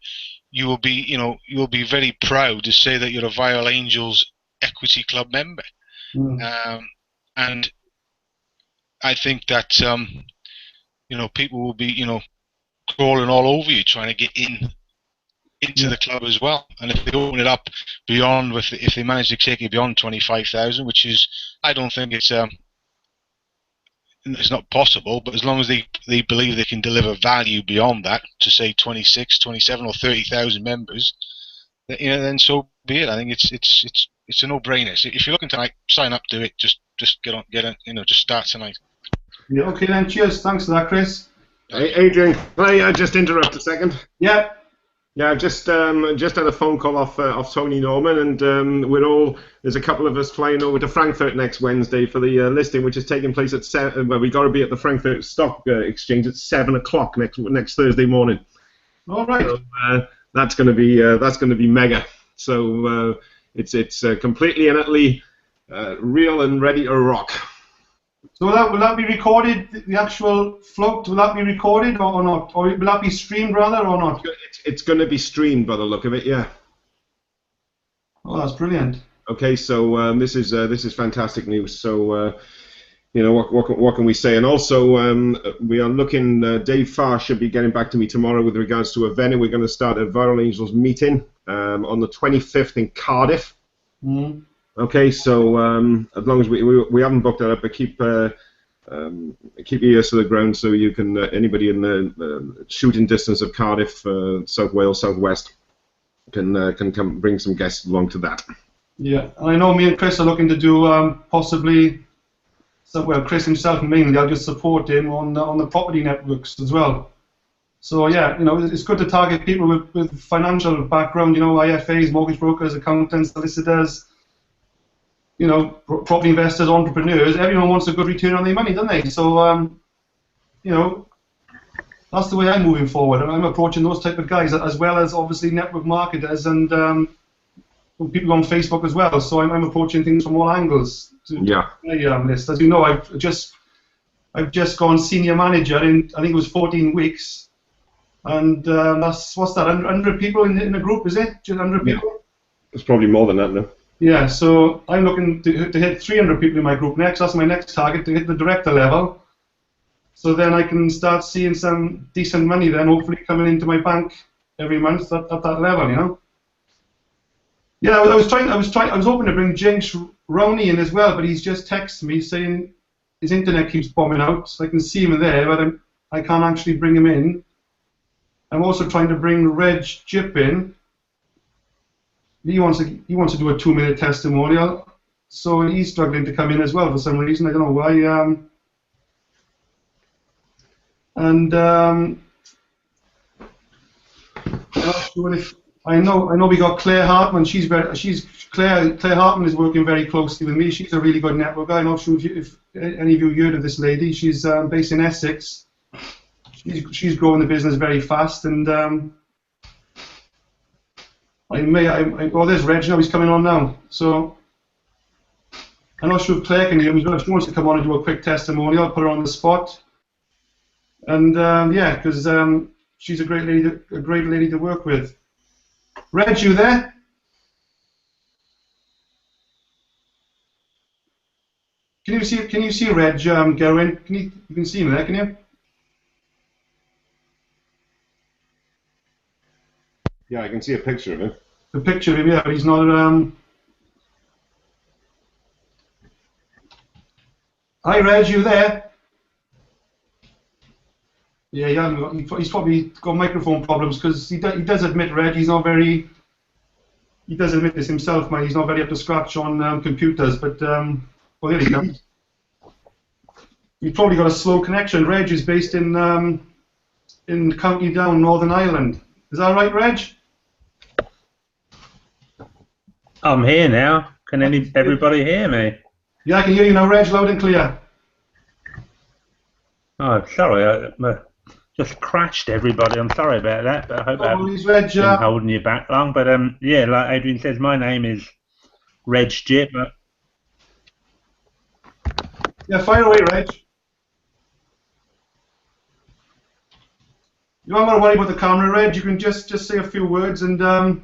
you will be very proud to say that you're a Viral Angels Equity Club member. And I think that people will be crawling all over you trying to get into the club as well. And if they open it up beyond, if they manage to take it beyond 25,000, which is, I don't think it's not possible, but as long as they believe they can deliver value beyond that to say 26, 27, or 30,000 members, then so be it. I think it's a no-brainer. So if you're looking tonight, sign up, do it. Just get on, just start tonight. Yeah. Okay then. Cheers. Thanks for that, Chris. Hey, Adrian, can I just interrupt a second? Yeah. Yeah, I've just had a phone call off Tony Norman, and there's a couple of us flying over to Frankfurt next Wednesday for the listing, which is taking place at 7. Well, we got to be at the Frankfurt Stock Exchange at 7 o'clock next Thursday morning. All right. So, that's going to be mega. So it's completely and utterly real and ready to rock. So will that be recorded? The actual float, will that be recorded or not? Or will that be streamed rather or not? It's going to be streamed by the look of it, yeah. Oh, that's brilliant. Okay, so this is fantastic news. So what can we say? And also we are looking. Dave Farr should be getting back to me tomorrow with regards to a venue. We're going to start a Viral Angels meeting on the 25th in Cardiff. Okay, so as long as we haven't booked that up, but keep your ears to the ground so you can anybody in the shooting distance of Cardiff, South Wales, South West can come bring some guests along to that. Yeah, and I know me and Chris are looking to do possibly So, well, Chris himself mainly, I'll just support him on the property networks as well. So yeah, it's good to target people with financial background, IFAs, mortgage brokers, accountants, solicitors, property investors, entrepreneurs. Everyone wants a good return on their money, don't they? So that's the way I'm moving forward, and I'm approaching those type of guys, as well as obviously network marketers and people on Facebook as well. So I'm approaching things from all angles to my list. As you know, I've just gone senior manager in, I think it was 14 weeks, and that's, what's that, 100 people in the group, is it? Just 100 people? It's probably more than that now. Yeah, so I'm looking to hit 300 people in my group next. That's my next target, to hit the director level. So then I can start seeing some decent money then, hopefully coming into my bank every month at that level, Yeah, I was hoping to bring James Rowney in as well, but he's just texted me saying his internet keeps bombing out, so I can see him there, but I can't actually bring him in. I'm also trying to bring Reg Jip in. He wants to do a 2-minute testimonial, so he's struggling to come in as well for some reason. I don't know why. And I'm not sure if I know we got Claire Hartman. Claire Hartman is working very closely with me. She's a really good networker. I'm not sure if any of you heard of this lady. She's based in Essex. She's growing the business very fast, and there's Reg now. He's coming on now. So I'm not sure if Claire can hear me as well. If she wants to come on and do a quick testimonial, I'll put her on the spot. And yeah, because she's a great lady to work with. Reg, you there? Can you see Reg Gerwin? You can see him there, can you? Yeah, I can see a picture of him. A picture of him, yeah, but he's not. Hi, Reg, you there? Yeah, he's probably got microphone problems, because he does admit, Reg, he does admit this himself, man, he's not very up to scratch on computers, but, well, there he comes. You've probably got a slow connection. Reg is based in County Down, Northern Ireland. Is that right, Reg? I'm here now. Can everybody hear me? Yeah, I can hear you now, Reg, loud and clear. Oh, sorry, I just crashed everybody. I'm sorry about that, but I hope I haven't been holding you back long. But yeah, like Adrian says, my name is Reg Jip. Yeah, fire away, Reg. You don't want to worry about the camera, Reg. You can just say a few words, and that'll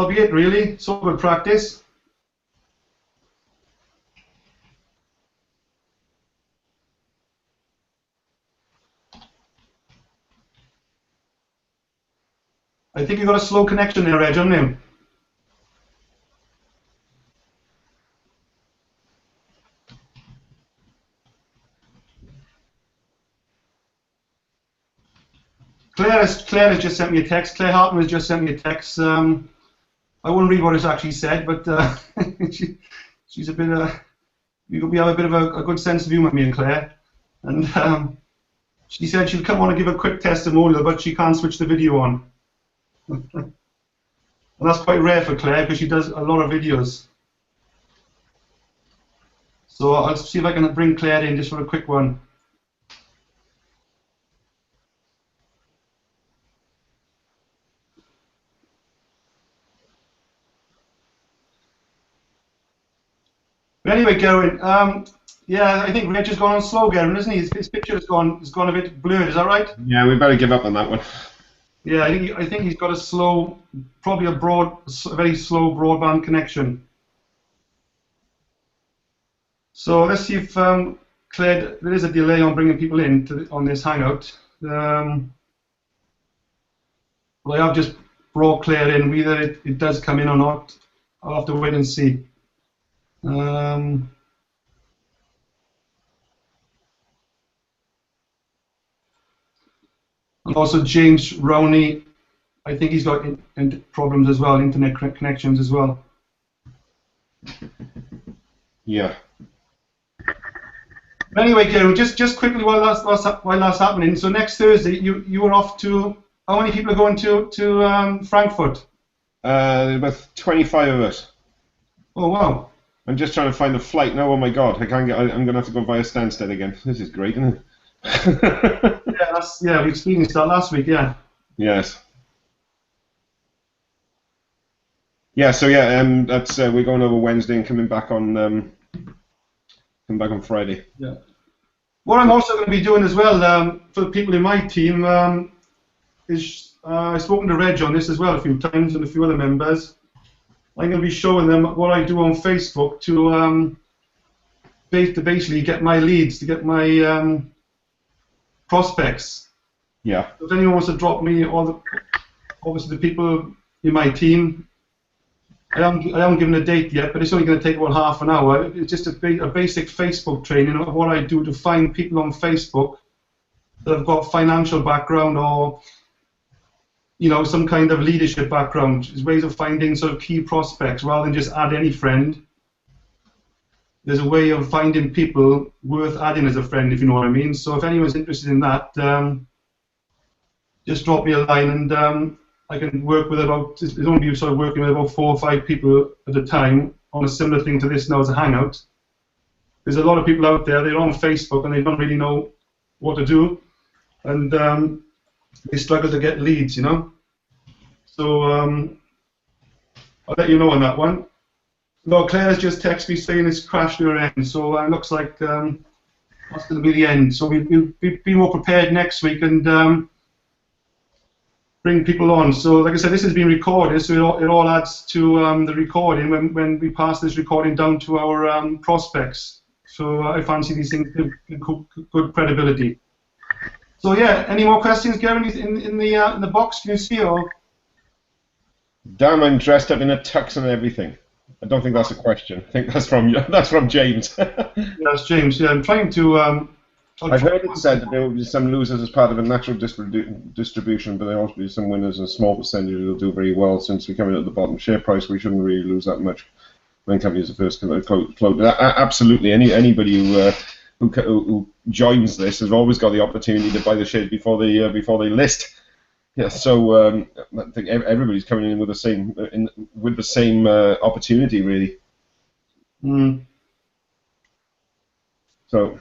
be it, really. It's all good practice. I think you've got a slow connection there, Reg, haven't you? Claire has just sent me a text. Claire Hartman has just sent me a text. I won't read what it's actually said, but she's a bit. We have a bit of a good sense of humour, me and Claire. And she said she'll come on and give a quick testimonial, but she can't switch the video on. And that's quite rare for Claire, because she does a lot of videos. So I'll see if I can bring Claire in just for a quick one. But anyway, Gerwin, yeah, I think Reg has gone on slow, Gerwin, isn't he? His picture has gone a bit blurred. Is that right? Yeah, we better give up on that one. Yeah, I think he's got a slow, probably a very slow broadband connection. So let's see if Claire, there is a delay on bringing people in on this Hangout. Well, I have just brought Claire in. Whether it does come in or not, I'll have to wait and see. And also James Rowney, I think he's got problems as well, internet connections as well. Yeah. Anyway, Gary, just quickly while that's happening. So next Thursday, you are off to. How many people are going to Frankfurt? About 25 of us. Oh wow! I'm just trying to find a flight now. Oh my God, I can't get. I'm going to have to go via Stansted again. This is great, isn't it? We experienced that last week. Yeah. Yes. Yeah. So yeah, that's we're going over Wednesday and coming back on Friday. Yeah. What I'm also going to be doing as well for the people in my team is I've spoken to Reg on this as well a few times and a few other members. I'm going to be showing them what I do on Facebook to basically get my leads, to get my prospects. Yeah. If anyone wants to drop me, obviously the people in my team, I haven't given a date yet, but it's only going to take about half an hour. It's just a basic Facebook training of what I do to find people on Facebook that have got financial background or, you know, some kind of leadership background. It's ways of finding sort of key prospects rather than just add any friend. There's a way of finding people worth adding as a friend, if you know what I mean. So if anyone's interested in that, just drop me a line and I can work with it's only be sort of working with about 4 or 5 people at a time on a similar thing to this now as a Hangout. There's a lot of people out there, they're on Facebook and they don't really know what to do, and they struggle to get leads, you know. So I'll let you know on that one. No, Claire's just texted me saying it's crashed her end, so it looks like that's going to be the end. So we'll be more prepared next week and bring people on. So like I said, this has been recorded, so it all adds to the recording when we pass this recording down to our prospects. So I fancy these things give good credibility. So yeah, any more questions, Gary, in the box? Can you see? Or? Damn, I'm dressed up in a tux and everything. I don't think that's a question. I think that's from James. Yeah, that's James. Yeah, I'm trying to. I've heard it said that there will be some losers as part of a natural distribution, but there will also be some winners, and a small percentage will do very well. Since we're coming at the bottom share price, we shouldn't really lose that much when companies are first floated. Absolutely, anybody who joins this has always got the opportunity to buy the shares before they list. Yeah, so I think everybody's coming in with the same opportunity, really. Mm. So.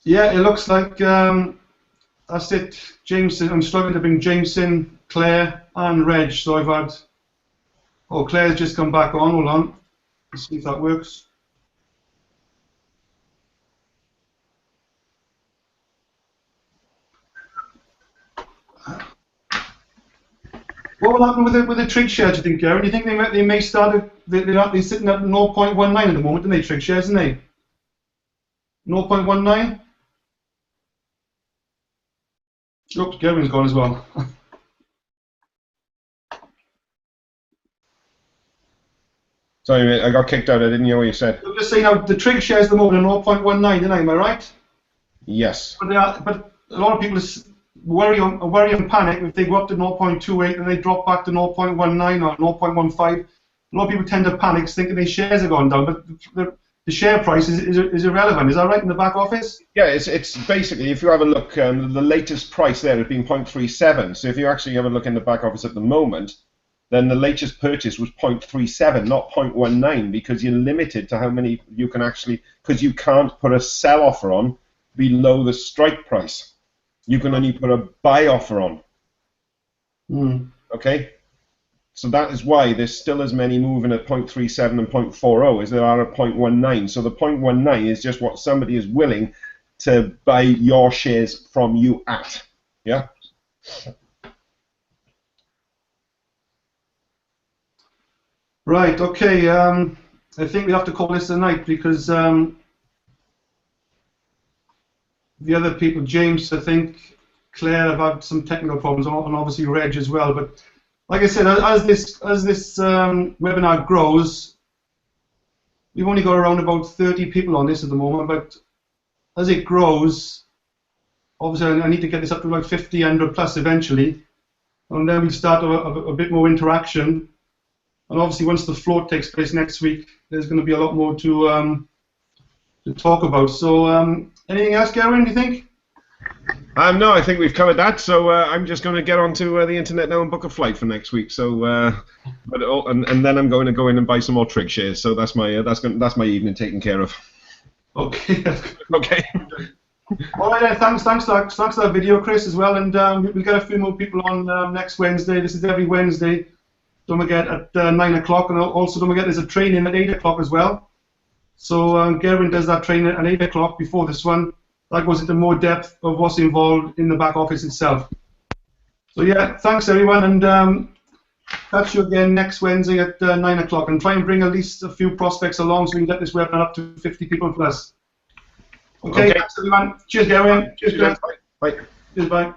Yeah, it looks like that's it. Jameson, I'm struggling to bring Jameson, Claire, and Reg. So I've had. Oh, Claire's just come back on. Hold on. Let's see if that works. What will happen with the trig shares, do you think, Gary? Do you think they may start? They're sitting at 0.19 at the moment, aren't they? Trig shares, aren't they? 0.19. Oops, Gavin's gone as well. Sorry, I got kicked out. I didn't hear what you said. I'm just saying, the trig shares at the moment are 0.19, didn't I? Am I right? Yes. But a lot of people worry and panic if they go up to 0.28 and they drop back to 0.19 or 0.15. A lot of people tend to panic thinking their shares have gone down, but the share price is irrelevant. Is that right in the back office? Yeah, it's basically, if you have a look, the latest price there has been 0.37. So if you actually have a look in the back office at the moment, then the latest purchase was 0.37, not 0.19, because you're limited to how many you can actually, because you can't put a sell offer on below the strike price. You can only put a buy offer on. Mm. Okay? So that is why there's still as many moving at 0.37 and 0.40 as there are at 0.19. So the 0.19 is just what somebody is willing to buy your shares from you at. Yeah? Right, okay. I think we have to call this a night because the other people, James, I think, Claire, have had some technical problems, and obviously Reg as well. But like I said, as this webinar grows, we've only got around about 30 people on this at the moment. But as it grows, obviously I need to get this up to like 50, 100 plus eventually, and then we start a bit more interaction. And obviously, once the float takes place next week, there's going to be a lot more to talk about. So Anything else, Gavin, do you think? No, I think we've covered that. So I'm just going to get onto the internet now and book a flight for next week. So, and then I'm going to go in and buy some more trig shares. So that's my that's my evening taken care of. Okay. Okay. All right, then. Thanks for that video, Chris, as well. And we'll get a few more people on next Wednesday. This is every Wednesday. Don't forget at 9 o'clock, and also don't forget there's a training at 8 o'clock as well. So Gavin does that training at 8 o'clock before this one. That goes into more depth of what's involved in the back office itself. So yeah, thanks everyone, and catch you again next Wednesday at 9 o'clock. And try and bring at least a few prospects along so we can get this webinar up to 50 people plus. Okay. Thanks everyone. Cheers, Gavin. Cheers, Chris. Bye. Cheers, bye.